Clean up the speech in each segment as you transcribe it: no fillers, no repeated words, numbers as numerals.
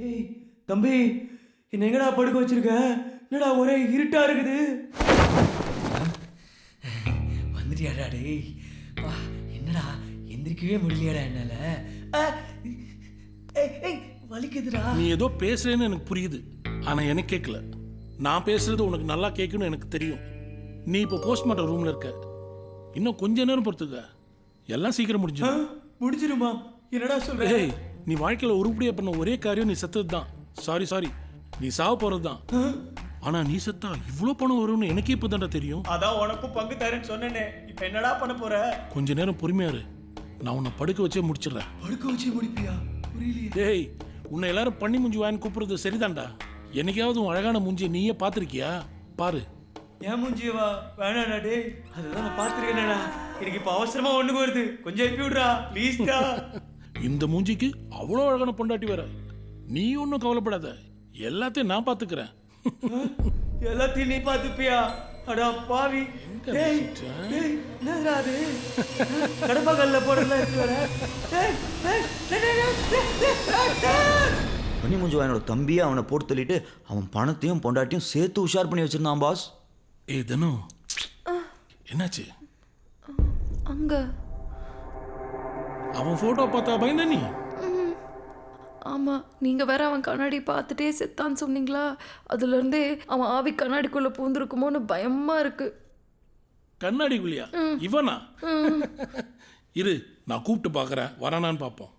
ஏய் தம்பி, என்ன எங்கடா படுக்க வச்சிருக்க? என்னடா ஒரே இருட்டா இருக்குது. வந்துட்டியாடா டேய்? வா, என்னடா எந்திரிக்கவே முடியலையாடா என்னால? ஏய் வலிக்குதுடா. நீ ஏதோ பேசுறேன்னு எனக்கு புரியுது, ஆனா எனக்கு கேட்கல. நான் பேசுறது உனக்கு நல்லா கேட்கணும்னு எனக்கு தெரியும். நீ இப்போ போஸ்ட்மார்ட்டம் ரூம்ல இருக்க. இன்னும் கொஞ்ச நேரம் பொறுத்துக்க, எல்லாம் சீக்கிரம் முடிஞ்சிடும். முடிஞ்சிருமா? என்னடா சொல்ற? ஏய், நீ வாழ்க்கையில உருப்படியா பண்ண ஒரே காரியம் நீ செத்தது தான். சாரி, நீ சாவ போறது தான். ஆனா நீ செத்தா இவ்ளோ பணம் வரும்னு எனக்கே இப்பதான்டா தெரியும். அதான் உனக்கும் பங்கு தரேன்னு சொன்னேனே. இப்போ என்னடா பண்ண போற? கொஞ்ச நேரம் பொறுமையா இரு, நான் உன்னை படுக்க வச்சே முடிச்சிடுறேன். படுக்க வச்சே முடிப்பியா? புரியலையே. டேய், உன்னை எல்லாரும் பண்ணி மூஞ்சி வாங்கி கூப்பிடுறது சரிதான்டா. என்னைக்காவது உன் அழகான மூஞ்சியை நீயே பார்த்திருக்கியா? பாரு. ஏன் மூஞ்சியவா? வேணாடா டேய், அதுதான் நான் பார்த்துருக்கேனடா. எனக்கு இப்போ அவசரமா ஒண்ணுக்கு வருது, கொஞ்சம் எழுப்பி விட்றா ப்ளீஸ்டா. இந்த மூஞ்சிக்கு அவ்வளோ அழகான பொண்டாட்டி வேற. நீ ஒன்றும் கவலைப்படாத, எல்லாத்தையும் நான் பார்த்துக்கிறேன். எல்லாத்தையும் நீ பார்த்துப்பியா? அடா பாவி. டேய் டேய், என்னடா அது? கடப்பாக்கல்ல போடுறல இருக்கு வேற. பண்ணி மூஞ்சி வாயனோட தம்பியை அவனை போட்டு தள்ளிட்டு அவன் பணத்தையும் பொண்டாட்டியும் சேர்த்து உஷார் பண்ணி வச்சிருந்தான் பாஸ். ஏய் தனு, என்னாச்சு? அங்க அவன் போட்டோ பார்த்தா பயந்த நீ? ஆமா, நீங்க வேற அவன் கண்ணாடி பார்த்துட்டே செத்தான்னு சொன்னீங்களா, அதுல இருந்தே அவன் ஆவி கண்ணாடிக்குள்ள பூந்துருக்குமோன்னு பயமா இருக்கு. கண்ணாடிக்குள்ளியா? இவனா? இரு, நான் கூப்பிட்டு பார்க்கறேன், வரானான்னு பார்ப்போம்.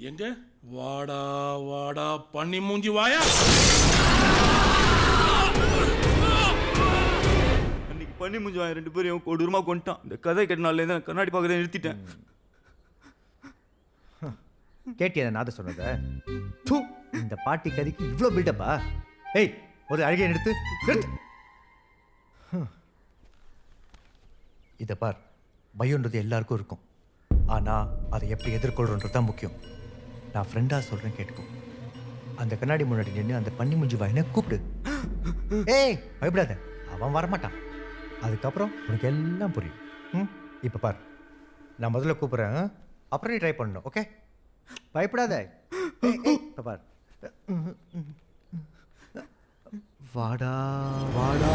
எங்க? வாடா வாடா பண்ணி மூஞ்சி வாயா. அன்னைக்கு பண்ணி மூஞ்சி வாயன் 2 பேரும் கொடூரமா கொண்டுட்டான். இந்த கதை கேட்டனால தான் கண்ணாடி பார்க்கறத நிறுத்திட்டேன். கேட்டியா நாத சொன்னத? தூ, இந்த பாட்டி கதைக்கு இவ்வளோ பில்டப்பா? ஏய், ஒரு அழகிய நிறுத்து. இதை பார், பயம்ன்றது எல்லாருக்கும் இருக்கும். ஆனால் அதை எப்படி எதிர்கொள்றோன்றது தான் முக்கியம். நான் ஃப்ரெண்டாக சொல்கிறேன், கேட்டுக்கோ. அந்த கண்ணாடி முன்னாடி நின்று அந்த பண்ணி மூஞ்சி வாயினை கூப்பிடு. ஏய், பயப்படாத, அவன் வரமாட்டான். அதுக்கப்புறம் உனக்கு எல்லாம் புரியும். இப்போ பார், நான் முதல்ல கூப்பிட்றேன், அப்புறம் நீ ட்ரை பண்ணணும். ஓகே? பயப்படாத. இப்போ பார், வாடா வாடா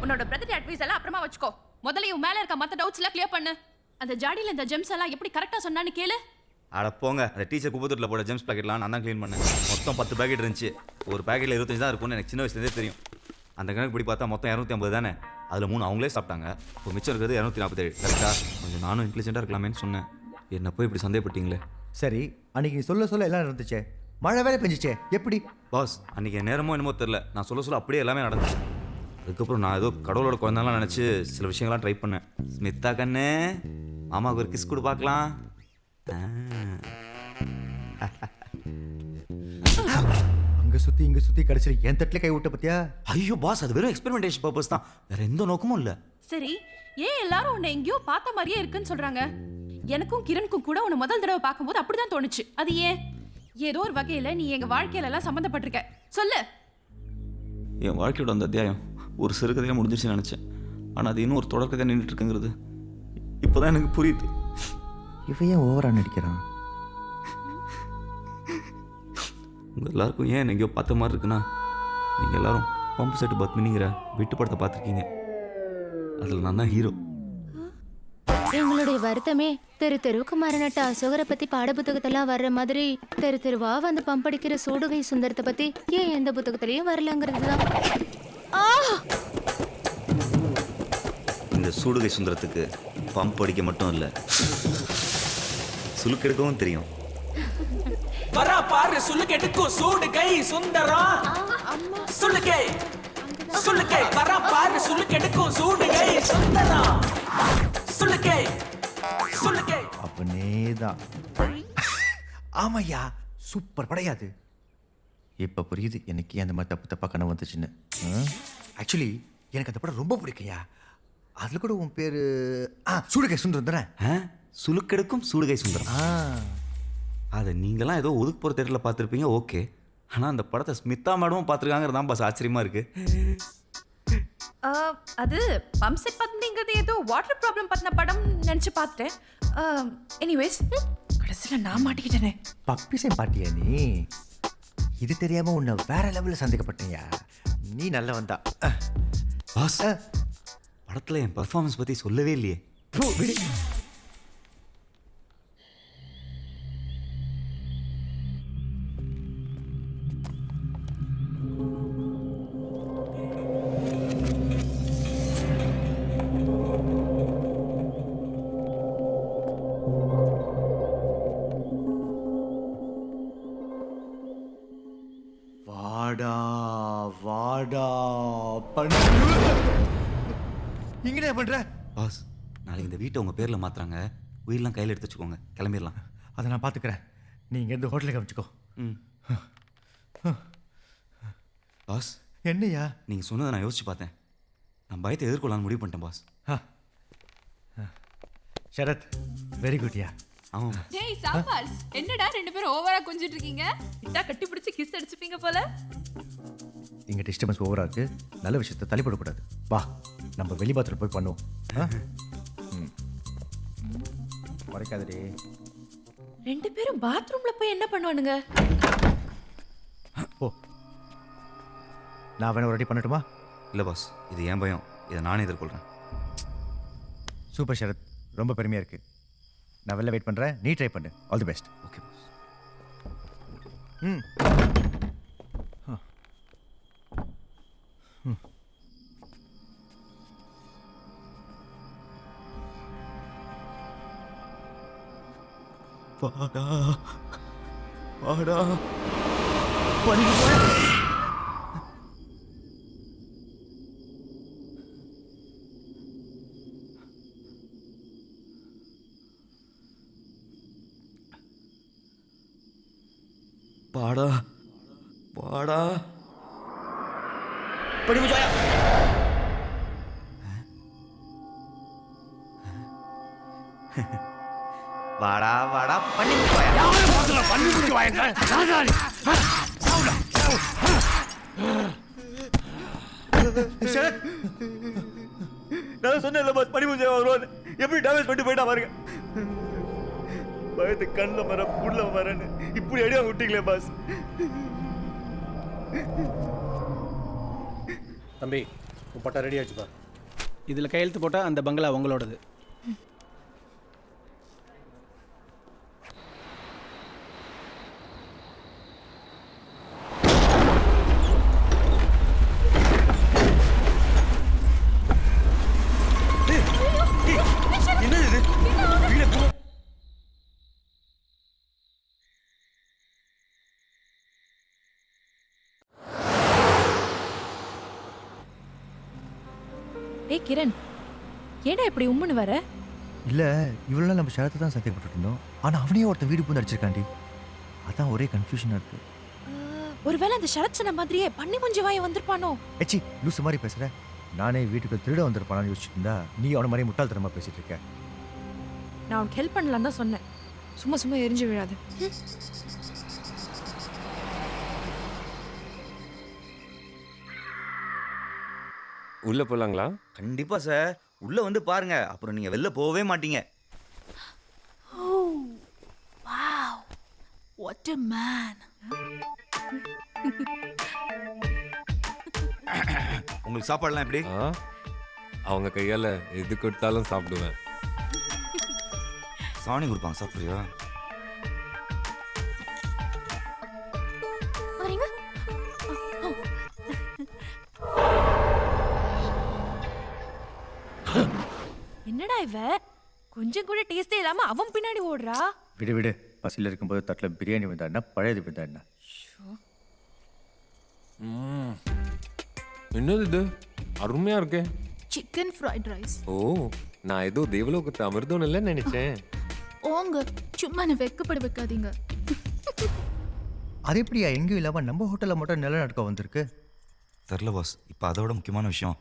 உன்னோட பிரதர் அட்வைஸ் எல்லாம் அப்புறமா வச்சுக்கோ. முதல்ல உன் மேல இருக்க மத்த டவுட்ஸ் எல்லாம் கிளியர் பண்ணு. அந்த ஜாடியில இந்த ஜெம்ஸ் எல்லாம் எப்படி கரெக்டா சொன்னான்னு கேளு. அட போங்க, அந்த டீச்சர் குப்பத்தூரில் போட ஜெம்ஸ் பாக்கெட்லாம் நான் தான் க்ளீன் பண்ணேன். மொத்தம் 10 பாக்கெட் இருந்துச்சு. ஒரு பாக்கெட்டில் 25 தான் இருக்கும்னு எனக்கு சின்ன வயசுலேருந்தே தெரியும். அந்த கணக்கு படி பார்த்தா மொத்தம் 250 தானே. அதில் 3 அவங்களே சாப்பிட்டாங்க. இப்போ மிச்சம் இருக்கிறது 247. கரெக்டாக? கொஞ்சம் நானும் இன்டெலிஜென்ட்டாக இருக்கலாமேன்னு சொன்னேன். என்ன போய் இப்படி சந்தேகப்பட்டீங்களே. சரி, அன்னைக்கு நீ சொல்ல எல்லாம் இருந்துச்சே, மழை வேலை பெஞ்சிச்சே, எப்படி? பாஸ், அன்றைக்கி என் நேரமோ என்னமோ தெரில, நான் சொல்ல அப்படியே எல்லாமே நடந்துச்சு. அதுக்கப்புறம் நான் ஏதோ கடவுளோட குழந்தைலாம் நினச்சி சில விஷயங்கள்லாம் ட்ரை பண்ணேன். ஸ்மித்தா கண்ணு, மாமாவுக்கு ஒரு கிஸ் கொடு பார்க்கலாம். அங்கே சுற்றி இங்கே சுற்றி கடைசியில் என் தட்டில் கை விட்ட பத்தியா? ஐயோ பாஸ், அது வெறும் எக்ஸ்பெரிமெண்டேஷன் பர்பஸ் தான், வேற எந்த நோக்கமும் இல்லை. சரி, ஏன் எல்லாரும் உன்னை எங்கேயோ பார்த்த மாதிரியே இருக்குன்னு சொல்றாங்க? எனக்கும் கிரணுக்கும் கூட உன்னை முதல் தடவை பார்க்கும்போது அப்படிதான் தோணுச்சு. அது ஏன்? ஏதோ ஒரு வகையில நீ எங்க வாழ்க்கையில எல்லாம் சம்மந்தப்பட்டிருக்க. சொல்லு. என் வாழ்க்கையோட அந்த அத்தியாயம் ஒரு சிறுகதையாக முடிஞ்சிருச்சுன்னு நினச்சேன். ஆனால் அது இன்னும் ஒரு தொடர்கதையாக நின்றுட்டு இருக்குங்கிறது இப்போதான் எனக்கு புரியுது. இவன் ஏன் ஓவராக நடிக்கிறான்? உங்கள் எல்லாருக்கும் ஏன் எங்கேயோ பார்த்த மாதிரி இருக்குன்னா, நீங்கள் எல்லாரும் பம்பு செட்டு பத்மினிங்கிற விட்டு படத்தை பார்த்துருக்கீங்க. அதில் நான் தான் ஹீரோ. எங்களுடைய வருத்தமே தெரு தெருவுக்கு மரணட்ட அசோகரை பத்தி பாட புத்தகத்தெல்லாம் வர்ற மாதிரி தெரு தெருவா வந்து பம்படிக்கிற சூடுகை சுந்தரத்தை பத்தி ஏன் எந்த புத்தகத்திலையும் வரலங்கிறது தான். இந்த சூடுகை சுந்தரத்துக்கு பம்ப் அடிக்க மட்டும் இல்லை, சுலுக்கெடுக்கவும் தெரியும். வரா பாரு, சுளுக்கெடுக்கும் சூடுகை சுந்தரம். சுளுக்கை சுளுக்கை வரா பாரு, சுளுக்கெடுக்கும் சூடுகை சுந்தரம். சுளுக்கை சுளுக்கை. அவனே தான். ஆமையா, சூப்பர் படையாது. இப்போ புரியுது எனக்கு அந்த மாதிரி தப்பாக கனவு வந்துச்சுன்னு. ஆக்சுவலி எனக்கு அந்த படம் ரொம்ப பிடிக்கையா. அதில் கூட உன் பேர் சூடுகை சுந்தரம் தானே? சுலுக்கெடுக்கும் சூடுகை சுந்தரம். அதை நீங்களாம் ஏதோ ஒதுக்கு போகிற தேட்டரில் பார்த்துருப்பீங்க, ஓகே. ஆனால் அந்த படத்தை ஸ்மிதா மேடமும் பார்த்துருக்காங்கிறது தான் பாஸ் ஆச்சரியமாக இருக்குது. அது பம்செட் பத்மினிங்கிறது ஏதோ வாட்டர் ப்ராப்ளம் பத்தின படம் நினச்சி பார்த்துட்டேன். எனிவேஸ், கடைசியில நான் மாட்டிக்கிட்டேனே. பப்பிசை பாட்டியா நீ? இது தெரியாம உன்னை வேற லெவலில் சந்தேகப்பட்டீங்க. நீ நல்ல வந்தா. பாஸ் படத்தில் என் பர்ஃபார்மன்ஸ் பற்றி சொல்லவே இல்லையே. விடு. வாடா வாடா பண்ணு. இங்கடா பண்ற? பாஸ் நாளைக்கு இந்த வீட்டை உங்கள் பேரில் மாற்றுறாங்க. உயிரெலாம் கையில் எடுத்து வச்சுக்கோங்க, கிளம்பிடலாம். அதை நான் பார்த்துக்கிறேன். நீ இங்கேருந்து ஹோட்டலுக்கு கவனிச்சுக்கோ. ம் பாஸ் என்னையா? நீங்கள் சொன்னதை நான் யோசிச்சு பார்த்தேன். நான் பயத்தை எதிர்கொள்ளலான்னு முடிவு பண்ணிட்டேன் பாஸ். சரத் வெரி குட்யா. ஆமாம். டேய் சாம்பாஸ், என்னடா ரெண்டு பேரும் ஓவரா கொஞ்சிட்டு இருக்கீங்க? இட்டா கட்டி பிடிச்சு கிஸ் அடிச்சுப்பீங்க போல. இங்கே டிஸ்டர்பன்ஸ் ஓவராக இருக்கு. நல்ல விஷயத்தை தள்ளிப்படக்கூடாது. வா நம்ம வெளி பாத்திரம் போய் பண்ணுவோம். உரைக்காதடி. ரெண்டு பேரும் பாத்ரூம்ல போய் என்ன பண்ணுவானுங்க? ஓ நான் வேணா ஒரு ரெடி பண்ணட்டுமா? இல்லை பாஸ், இது ஏன் பயம், இதை நானே எதிர்கொள்கிறேன். சூப்பர் சரத், ரொம்ப பெருமையாக இருக்குது. நான் வெளில வெயிட் பண்ணுறேன், நீ ட்ரை பண்ணு. All the best. Okay boss. ம் வாடா வாடா பணிக்கு போய். வாடா வாடா படி முஜாயா. வாடா வாடா பண்ணி முஜாயா. சரத் நான் சொன்னேன்ல பாஸ், பனி முஜாயா வருவான்னு. எப்படி டேமேஜ் பண்ணிட்டு போயிட்டா பாருங்க. பயத்து கண்ணில் மர புள்ள மரன்னு இப்படி அடியா விட்டீங்களே பாஸ். தம்பி உன் பட்டா ரெடி ஆச்சுப்பா. இதில் கையெழுத்து போட்டால் அந்த பங்களா உங்களோடது. என்னது இது? டேய் கிரண், ஏடா இப்படி உம்முன்னு வர? இல்லை இவ்வளோ நாள் நம்ம சரத்தை தான் சந்தேகப்பட்டு இருந்தோம். ஆனால் அவனையே ஒருத்தன் வீடு பூந்து அடிச்சிருக்காண்டி. அதான் ஒரே கன்ஃபியூஷனாக இருக்கு. ஒருவேளை அந்த ஷரத் சொன்ன மாதிரியே பண்ணி முஞ்சி வாய வந்திருப்பானோ? ஏச்சி லூசு மாதிரி பேசுகிற. நானே வீட்டுக்கு திருட வந்திருப்பானு யோசிச்சுட்டு இருந்தா நீ அவனை மாதிரி முட்டாள்தனமாக பேசிட்டு இருக்க. நான் உனக்கு ஹெல்ப் பண்ணலான்னு தான் சொன்னேன். சும்மா சும்மா எரிஞ்சு விழாது. உள்ள போலாங்களா? கண்டிப்பா சார், உள்ள வந்து பாருங்க, அப்புறம் நீங்க வெளில போகவே மாட்டீங்க. Wow, what a man. உங்களுக்கு சாப்பாடுலாம் எப்படி? அவங்க கையால எது கொடுத்தாலும் சாப்பிடுவேன். சாணி கொடுப்பாங்க, சாப்பிடுறியா? வரீங்க? என்னடா இவ கொஞ்சம் கூட டேஸ்டே இல்லாம அவன் பின்னாடி ஓடுறா. விடு விடு, பசியில் இருக்கும்போது தட்டில் பிரியாணி வந்தாடினா பழையது வந்தாடினா. என்னது இது அருமையா இருக்கே. Chicken fried rice. ஓ, நான் ஏதோ தேவலோகத்து அமிர்தம் இல்லைன்னு நினைச்சேன். ஓங்க சும்மா என்ன வெக்கப்பட வைக்காதீங்க. அது எப்படியா எங்கேயும் இல்லாமல் நம்ம ஹோட்டலில் மட்டும் நிலநடுக்கம் வந்திருக்கு? தெரில பாஸ். இப்போ அதை விட முக்கியமான விஷயம்,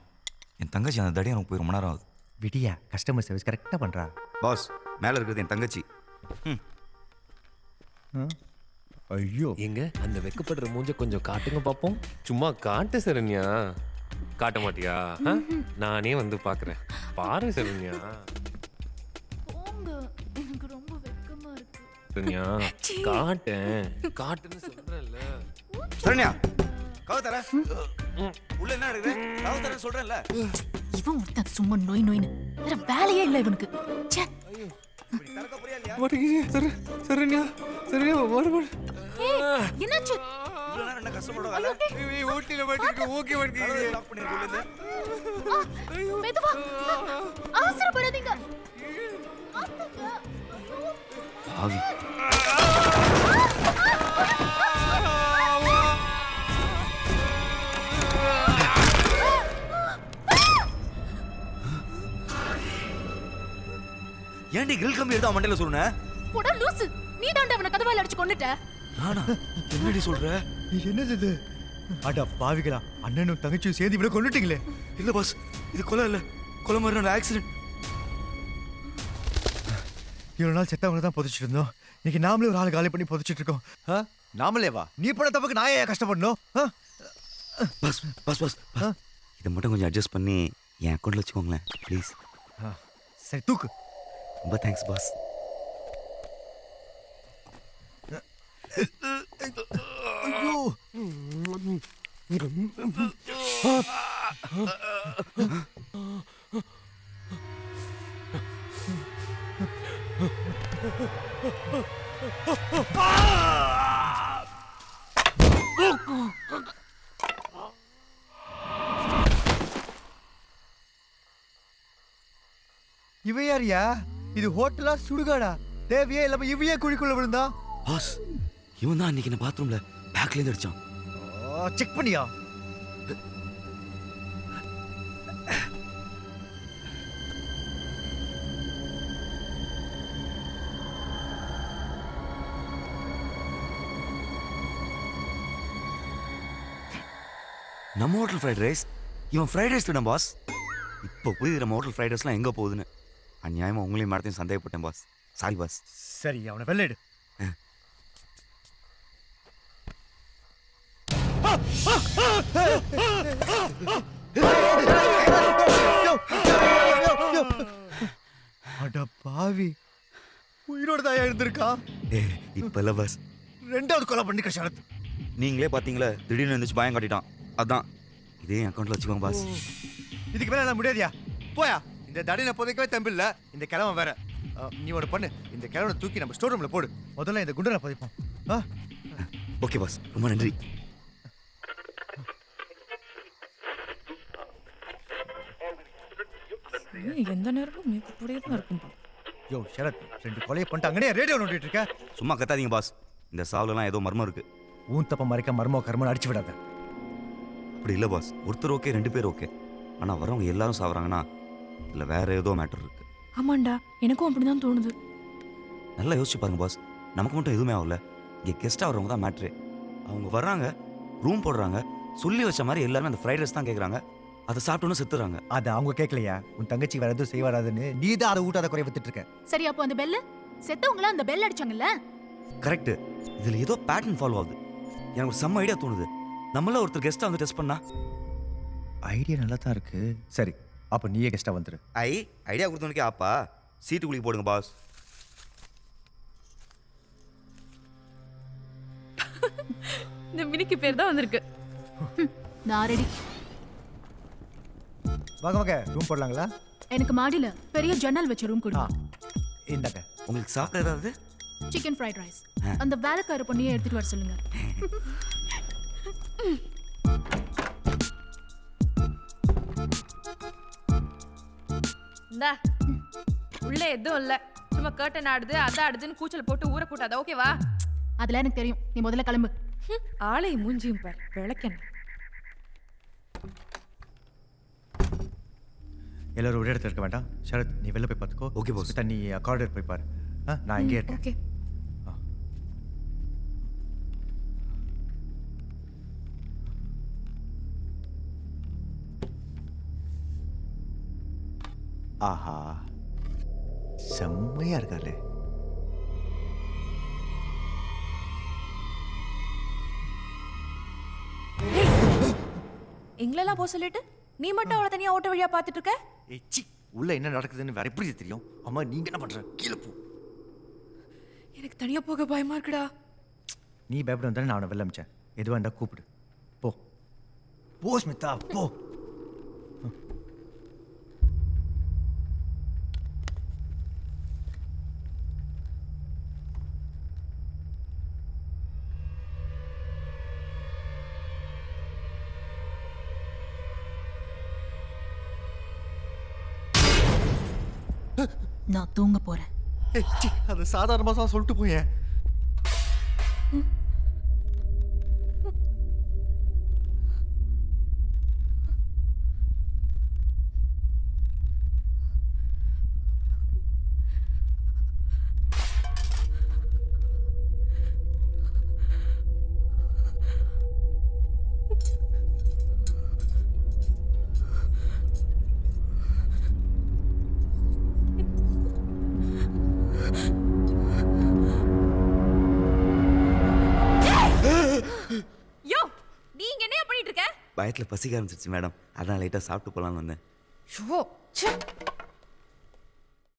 என் தங்கச்சி அந்த தடியை எனக்கு போய் ரொம்ப நேரம் ஆகுது. விடியா, கஸ்டமர் சர்வீஸ் கரெக்டாக பண்ணுறா. பாஸ், மேலே இருக்கிறது என் தங்கச்சி. ஐயோ, எங்க அந்த வெக்கப்படுற மூஞ்ச கொஞ்சம் காட்டுங்க பாப்போம். சும்மா காட்டு சரண்யா. காட்ட மாட்டியா? நானே வந்து பாக்குறேன். பாரு சரண்யா. போங்க, எனக்கு ரொம்ப வெக்கமா இருக்கு. சரண்யா காட்டேன் காட்டுன்னு சொல்றேன்ல. சரண்யா கவு தர உள்ள என்ன இருக்குது கவு தரேன்னு சொல்றேன்ல. இவன் ஒருத்தன் சும்மா நோய் நோயின்னு வேற வேலையே இல்லை இவனுக்கு. ச்சே. தரக்க புரியா இல்லையா? சரண்யா சரண்யா வர ஏய், என்னாச்சு? இவ்வளவு நேரம் என்ன கஷ்டப்பட வேலை? ஊட்டில மாட்டிருக்கு ஓகே கதவை lock பண்ணிருக்கு உள்ள இருந்து. மெதுவா. அவசரப்படாதீங்க. ஆத்துங்க. ஆவி ஏன்டி கிரில் கம்பி எடுத்து அவன் மண்டையில சொல்லுன? போடா லூசு. நீ தாண்டா அவனை கதவால அடிச்சு கொன்னுட்ட. நானா? என்னடி சொல்ற? என்னது இது? அட பாவிகளா, அண்ணனும் தங்கச்சியும் சேர்ந்து இவ்வளவு கொண்டுட்டீங்களே. இல்ல பாஸ், இது கொலை இல்ல, கொலை மாதிரி ஆக்சிடென்ட். இவ்வளவு நாள் செத்தவங்க தான் புதைச்சிட்டு இருந்தோம். இன்னைக்கு நாமளே ஒரு ஆள் காலி பண்ணி புதைச்சிட்டு இருக்கோம். நாமளே வா, நீ பண்ண தப்புக்கு நான் ஏன் கஷ்டப்படணும்? பாஸ் பாஸ் பாஸ் இதை மட்டும் கொஞ்சம் அட்ஜஸ்ட் பண்ணி என் அக்கௌண்ட்ல வச்சுக்கோங்களேன் ப்ளீஸ். சரி தூக்கு. ரொம்ப தேங்க்ஸ் பாஸ். ஐயோ இவ யாரியா? இது ஹோட்டலா சுடுகாடா? தேவையே இல்லாம இவையே குழிக்குள்ள விழுந்தா? பாஸ் இவன் தான் அன்னைக்கு நான் பாத்ரூம்ல பேக்ல இருந்து அடிச்சான். செக் பண்ணியா? நம்ம ஹோட்டல் ஃப்ரைட் ரைஸ், இவன் ஃப்ரைட் ரைஸ் தினம் பாஸ். இப்போ புரியுது நம்ம ஹோட்டல் ஃப்ரைட் ரைஸ்லாம் எங்கே போகுதுன்னு. அநியாயமாக உங்களையும் மேடத்தையும் சந்தேகப்பட்டேன் பாஸ். Sorry boss. சரி அவனை வெள்ளைடு. அட பாவி, உயிரோட தான் இருந்திருக்கா? இப்போ இல்லை பாஸ், ரெண்டாவது கொலை பண்ணி கஷாரத். நீங்களே பார்த்தீங்களா திடீர்னு இருந்துச்சு பயம் காட்டிட்டான். அதான் இதே என் அக்கௌண்ட்டில் வச்சுக்கோங்க பாஸ். இதுக்கு மேலே நான் முடியாதியா? போயா, இந்த தடியில புதைக்கவே தம்பில்ல இந்த கிழமை வேற. நீ ஒரு பண்ணு, இந்த கிழவனை தூக்கி நம்ம ஸ்டோர் ரூம்ல போடு. முதல்ல இந்த குண்டனை புதைப்போம். ஓகே பாஸ், ரொம்ப நன்றி. எந்த நேரமும் இப்படியே தான் இருக்கும். யோ ஷரத், ரெண்டு கொலையை பண்ணிட்டாங்கன்னே ரேடியோ நோண்டிட்டு இருக்க. சும்மா கத்தாதீங்க பாஸ், இந்த சாவுலலாம் ஏதோ மர்மம் இருக்கு. ஊன் தப்ப மறைக்க மர்மோ கர்மன்னு அடிச்சு விடாத. அப்படி இல்லை பாஸ், ஒருத்தர் ஓகே, ரெண்டு பேர் ஓகே, ஆனால் வரவங்க எல்லாரும் சாவுறாங்கன்னா இல்லை வேற ஏதோ மேட்டர் இருக்கு. ஆமாண்டா, எனக்கும் அப்படிதான் தோணுது. நல்லா யோசிச்சு பாருங்க பாஸ், நமக்கு மட்டும் எதுவுமே ஆகல. இங்கே கெஸ்ட்டாக வரவங்க தான் மேட்ரு. அவங்க வர்றாங்க, ரூம் போடுறாங்க, சொல்லி வச்ச மாதிரி எல்லாருமே அந்த ஃப்ரைட் ரைஸ் தான் கேட்குறாங்க. அதை சாப்பிட்டோன்னு செத்துறாங்க. அதை அவங்க கேட்கலையா? உன் தங்கச்சி வேற எதுவும் செய்வாராதுன்னு நீ தான் அதை ஊட்டாத குறைய வித்துட்டு இருக்க. சரி அப்போ அந்த பெல்ல செத்தவங்கள அந்த பெல் அடிச்சாங்கல்ல? கரெக்ட். இதில் ஏதோ பேட்டர்ன் ஃபாலோ ஆகுது. எனக்கு ஒரு செம்ம ஐடியா தோணுது. நம்மள ஒருத்தர் கெஸ்ட்டாக வந்து டெஸ்ட் பண்ணா. ஐடியா நல்லா தான் இருக்கு. சரி அப்போ நீயே கெஸ்ட்டாக வந்துரு. ஐடியா கொடுத்தவனுக்கே ஆப்பா. சீட்டு குளிக்க போடுங்க பாஸ். இந்த மினிக்கு பேர் தான் வந்திருக்கு. நான் ரெடி. வாங்க வாங்க, ரூம் போடலாங்களா? எனக்கு மாடியில பெரிய ஜன்னல் வச்ச ரூம் கொடுங்க. இந்தாங்க. உங்களுக்கு சாப்பிட ஏதாவது? Chicken fried rice. அந்த வேலைக்கார பொண்ணையே எடுத்துட்டு வர சொல்லுங்க. இந்தா, உள்ள எதுவும் இல்ல, சும்மா கர்டன் ஆடுது அதான் ஆடுதுன்னு கூச்சல் போட்டு ஊற கூட்டாத. ஓகேவா? அதெல்லாம் எனக்கு தெரியும். நீ முதல்ல கிளம்பு. ஆளை மூஞ்சியும் பார், விளக்கணும். எல்லாரும் ஒரே இடத்துல இருக்க வேண்டாம். ஷரத் நீ வெளில போய் பார்த்துக்கோ. Okay pass. தண்ணி கார்டர் போய் பாரு. நான் இங்கே இருக்கேன். ஓகே. ஆஹா, செம்மையா இருக்காளே. எங்களெல்லாம் போக சொல்லிட்டு நீ மட்டும் அவளை தனியா ஓட்ட வழியா பார்த்துட்டு இருக்க. ஏச்சி, உள்ள என்ன நடக்குதுன்னு வேற எப்படி தெரியும்? அம்மா நீங்க என்ன பண்ற? கீழே போ. எனக்கு தனியா போக பயமா இருக்குடா. நீ பயப்பட வந்தானே நான் அவனை வெளில அமிச்சேன். எதுவாக இருந்தால் கூப்பிடு. போ போ ஸ்மிதா போ. நான் தூங்க போறேன். அது சாதாரணமாக தான் சொல்லிட்டு போயேன். யோ நீங்க என்ன பண்ணிட்டு இருக்க? பயத்தில் பசிக்க ஆரம்பிச்சிருச்சு மேடம், அதான் லைட்டாக சாப்பிட்டு போகலான்னு வந்தேன். ஷோ ச்சே